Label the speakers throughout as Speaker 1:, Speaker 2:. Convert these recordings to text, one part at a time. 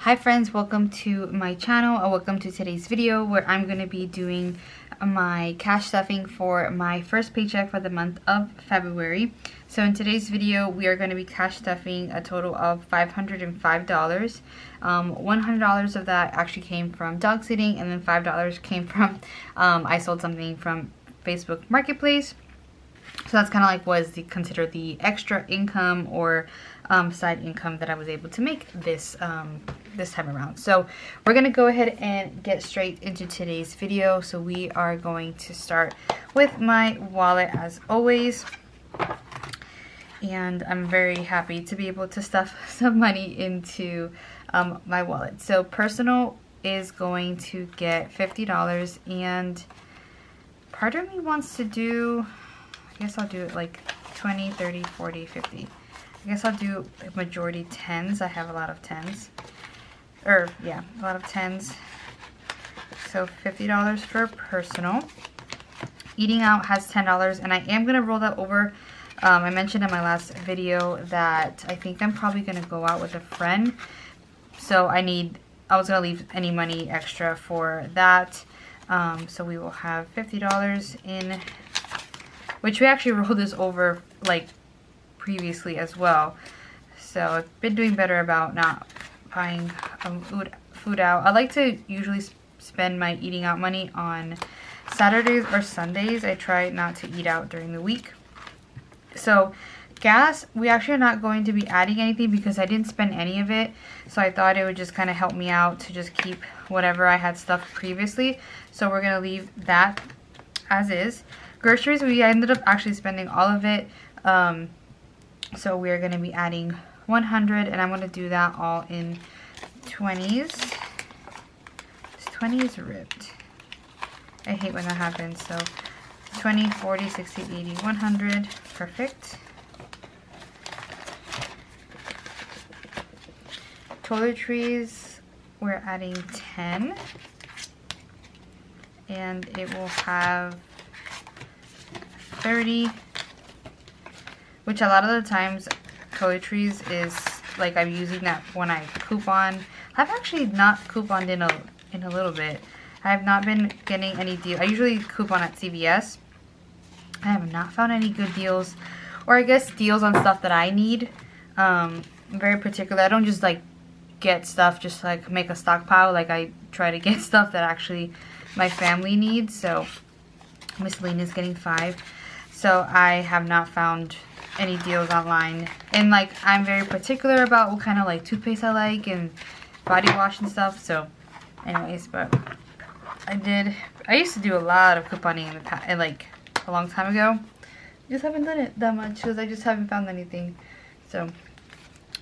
Speaker 1: Hi friends, welcome to my channel, or welcome to today's video where I'm going to be doing my cash stuffing for my first paycheck for the month of February. So in today's video we are going to be cash stuffing a total of $505. $100 of that actually came from dog sitting, and then $5 came from I sold something from Facebook Marketplace. So that's kind of like was considered the extra income or side income that I was able to make this this time around. So we're gonna go ahead and get straight into today's video. So we are going to start with my wallet as always, and I'm very happy to be able to stuff some money into my wallet. So personal is going to get $50, and part of me wants to do, I guess I'll do it like 20, 30, 40, 50. I guess I'll do a majority 10s. I have a lot of 10s. Yeah, a lot of 10s. So $50 for personal. Eating out has $10, and I am going to roll that over. I mentioned in my last video that I think I'm probably going to go out with a friend. So I was going to leave any money extra for that. So we will have $50 in, which we actually rolled this over like previously as well. So I've been doing better about not buying food out. I like to usually spend my eating out money on Saturdays or Sundays. I try not to eat out during the week. So gas, we actually are not going to be adding anything because I didn't spend any of it. So I thought it would just kind of help me out to just keep whatever I had stuffed previously. So we're going to leave that as is. Groceries, we ended up actually spending all of it. So we're going to be adding 100, and I'm going to do that all in 20s. This 20 is ripped. I hate when that happens. So 20, 40, 60, 80, 100. Perfect. Toiletries, we're adding 10. And it will have 30. Which a lot of the times toiletries is like I'm using that when I coupon. I've actually not couponed in a little bit. I have not been getting any deal. I usually coupon at CVS. I have not found any good deals, or I guess deals on stuff that I need. I'm very particular. I don't just like get stuff just like make a stockpile. Like I try to get stuff that actually my family needs. So miscellaneous is getting 5. So I have not found any deals online, and like I'm very particular about what kind of like toothpaste I like and body wash and stuff. So anyways, but I used to do a lot of couponing in the past, like a long time ago. I just haven't done it that much because I just haven't found anything. So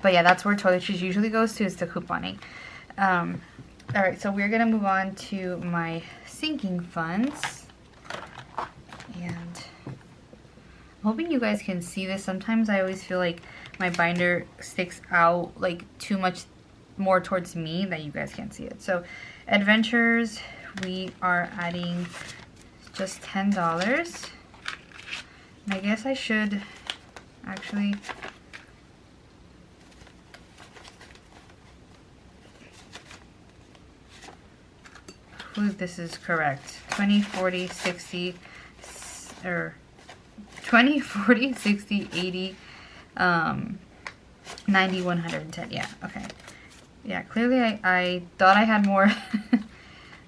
Speaker 1: but yeah, that's where toiletries usually goes to, is the couponing. Alright, so we're gonna move on to my sinking funds, and hoping you guys can see this. Sometimes I always feel like my binder sticks out like too much more towards me that you guys can't see it. So adventures, we are adding just $10. And I guess I should actually prove this is correct. 20, 40, 60, or 20, 40, 60, 80, 90, 110. Yeah, okay. Yeah, clearly I thought I had more.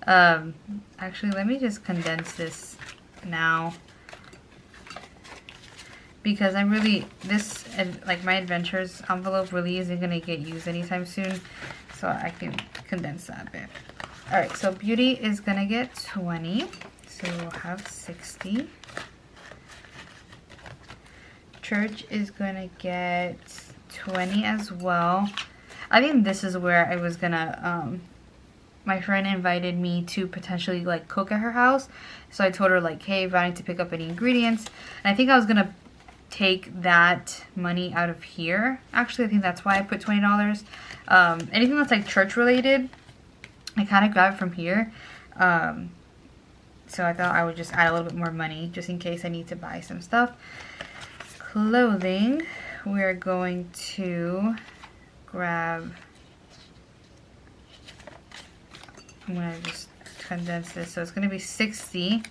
Speaker 1: Actually, let me just condense this now, because I'm really, like my adventures envelope really isn't going to get used anytime soon. So I can condense that a bit. Alright, so beauty is going to get 20. So we'll have 60. Church is gonna get 20 as well. I think this is where I was gonna my friend invited me to potentially like cook at her house, so I told her like, hey, if I need to pick up any ingredients, and I think I was gonna take that money out of here. Actually, I think that's why I put $20. Anything that's like church related, I kind of grab it from here. So I thought I would just add a little bit more money just in case I need to buy some stuff. Clothing, we're going to grab I'm going to just condense this. So it's going to be 60.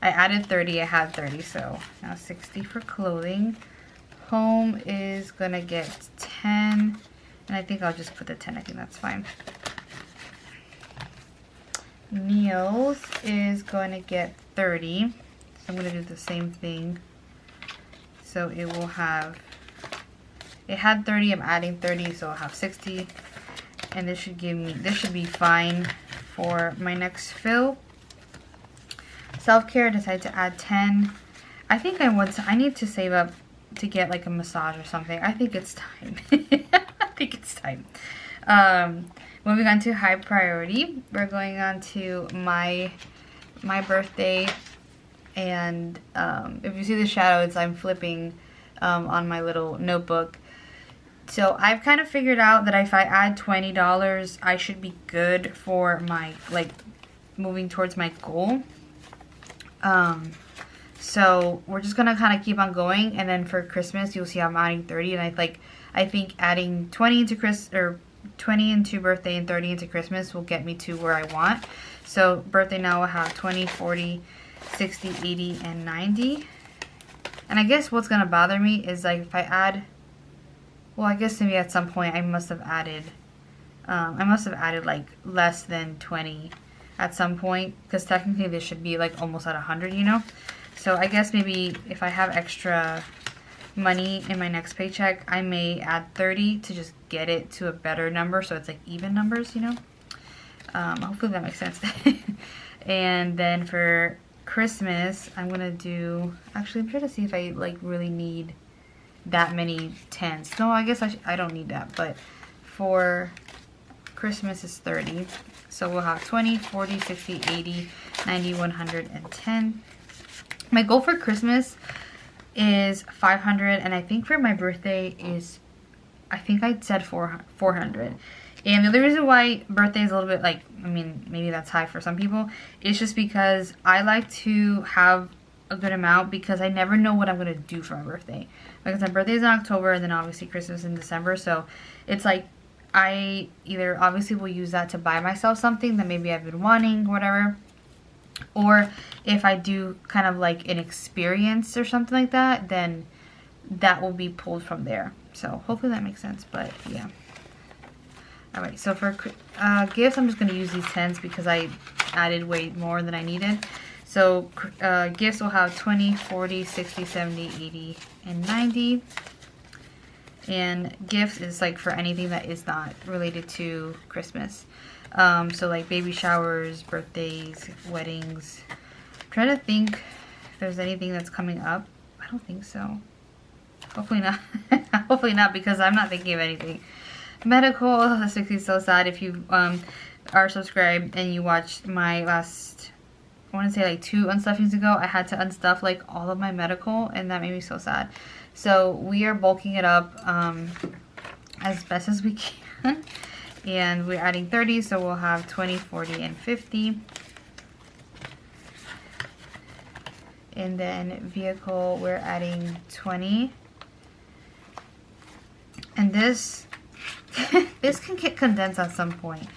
Speaker 1: I added 30. I had 30. So now 60 for clothing. Home is going to get 10. And I think I'll just put the 10. I think that's fine. Meals is going to get 30. So I'm going to do the same thing. So it will have, it had 30, I'm adding 30, so I'll have 60. And this should give me, this should be fine for my next fill. Self-care, decided to add 10. I think I need to save up to get like a massage or something. I think it's time. I think it's time. Moving on to high priority, we're going on to my birthday. And if you see the shadows, I'm flipping on my little notebook. So I've kind of figured out that if I add $20, I should be good for my, like, moving towards my goal. So we're just gonna kind of keep on going, and then for Christmas, you'll see I'm adding 30, and I think adding 20 into 20 into birthday and 30 into Christmas will get me to where I want. So birthday now will have 20, 40, 60, 80, and 90. And I guess what's gonna bother me is like if I add, well, I guess maybe at some point I must have added like less than 20 at some point, because technically this should be like almost at 100, you know. So I guess maybe if I have extra money in my next paycheck, I may add 30 to just get it to a better number, so it's like even numbers, you know. Hopefully that makes sense. And then for Christmas, I'm gonna do, actually I'm trying to see if I like really need that many 10s. No, I guess I don't need that, but for Christmas is 30. So we'll have 20, 40, 60, 80, 90, 100, and 10. My goal for Christmas is 500, and I think for my birthday is, I think I said 400. And the other reason why birthday is a little bit like, I mean, maybe that's high for some people, is just because I like to have a good amount because I never know what I'm going to do for my birthday. Because my birthday is in October, and then obviously Christmas in December, so it's like I either obviously will use that to buy myself something that maybe I've been wanting, whatever, or if I do kind of like an experience or something like that, then that will be pulled from there. So hopefully that makes sense, but yeah. Alright, so for gifts, I'm just going to use these 10s because I added way more than I needed. So gifts will have 20, 40, 60, 70, 80, and 90. And gifts is like for anything that is not related to Christmas. So like baby showers, birthdays, weddings. I'm trying to think if there's anything that's coming up. I don't think so. Hopefully not. Hopefully not, because I'm not thinking of anything. Medical, this makes me so sad. If you are subscribed and you watched my last, I want to say like 2 unstuffings ago, I had to unstuff like all of my medical, and that made me so sad. So we are bulking it up as best as we can. And we're adding 30, so we'll have 20, 40, and 50. And then vehicle, we're adding 20. And this this can get condensed at some point.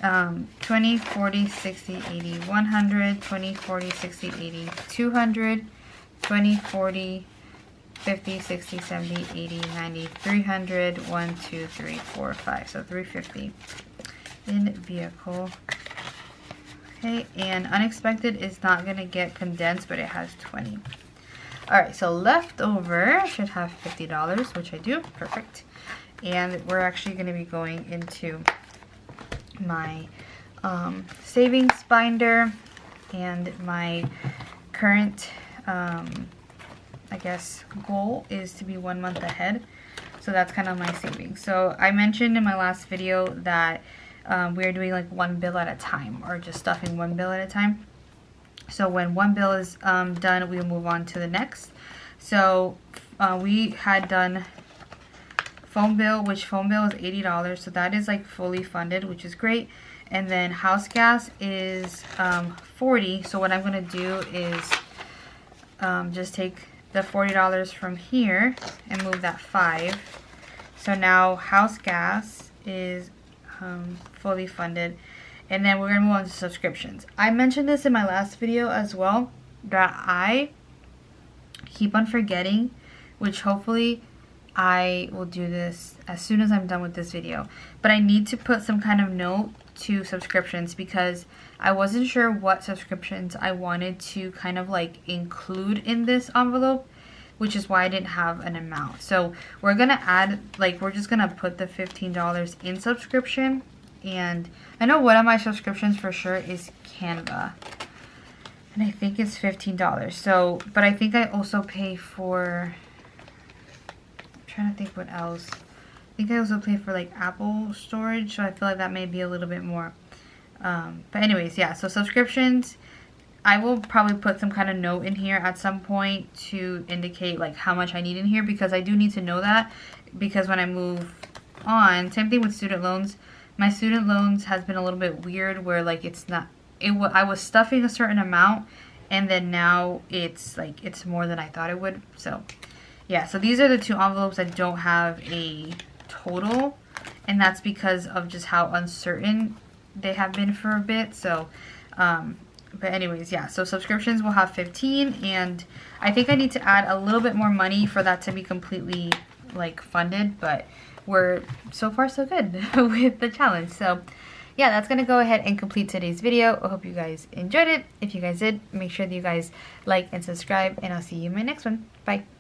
Speaker 1: 20, 40, 60, 80, 100, 20, 40, 60, 80, 200, 20, 40, 50, 60, 70, 80, 90, 300, 1, 2, 3, 4, 5. So 350 in vehicle. Okay, and unexpected is not going to get condensed, but it has 20. Alright, so leftover should have $50, which I do. Perfect. And we're actually going to be going into my savings binder, and my current I guess goal is to be 1 month ahead. So that's kind of my savings. So I mentioned in my last video that we're doing like one bill at a time, or just stuffing one bill at a time. So when one bill is done, we'll move on to the next. So we had done phone bill, which phone bill is $80. So that is like fully funded, which is great. And then house gas is $40. So what I'm going to do is just take the $40 from here and move that 5. So now house gas is fully funded. And then we're going to move on to subscriptions. I mentioned this in my last video as well, that I keep on forgetting, which hopefully I will do this as soon as I'm done with this video. But I need to put some kind of note to subscriptions because I wasn't sure what subscriptions I wanted to kind of like include in this envelope, which is why I didn't have an amount. So we're going to add, like, we're just going to put the $15 in subscription. And I know one of my subscriptions for sure is Canva. And I think it's $15. So, but I think I also pay for, I'm trying to think what else. I think I also pay for like Apple storage. So I feel like that may be a little bit more. But anyways, yeah. So subscriptions, I will probably put some kind of note in here at some point to indicate like how much I need in here, because I do need to know that, because when I move on, same thing with student loans. My student loans has been a little bit weird where like it's not, I was stuffing a certain amount and then now it's like it's more than I thought it would. So yeah, so these are the two envelopes that don't have a total, and that's because of just how uncertain they have been for a bit. So but anyways, yeah, so subscriptions will have 15, and I think I need to add a little bit more money for that to be completely like funded, but we're so far so good with the challenge. So yeah, that's gonna go ahead and complete today's video. I hope you guys enjoyed it. If you guys did, make sure that you guys like and subscribe, and I'll see you in my next one. Bye.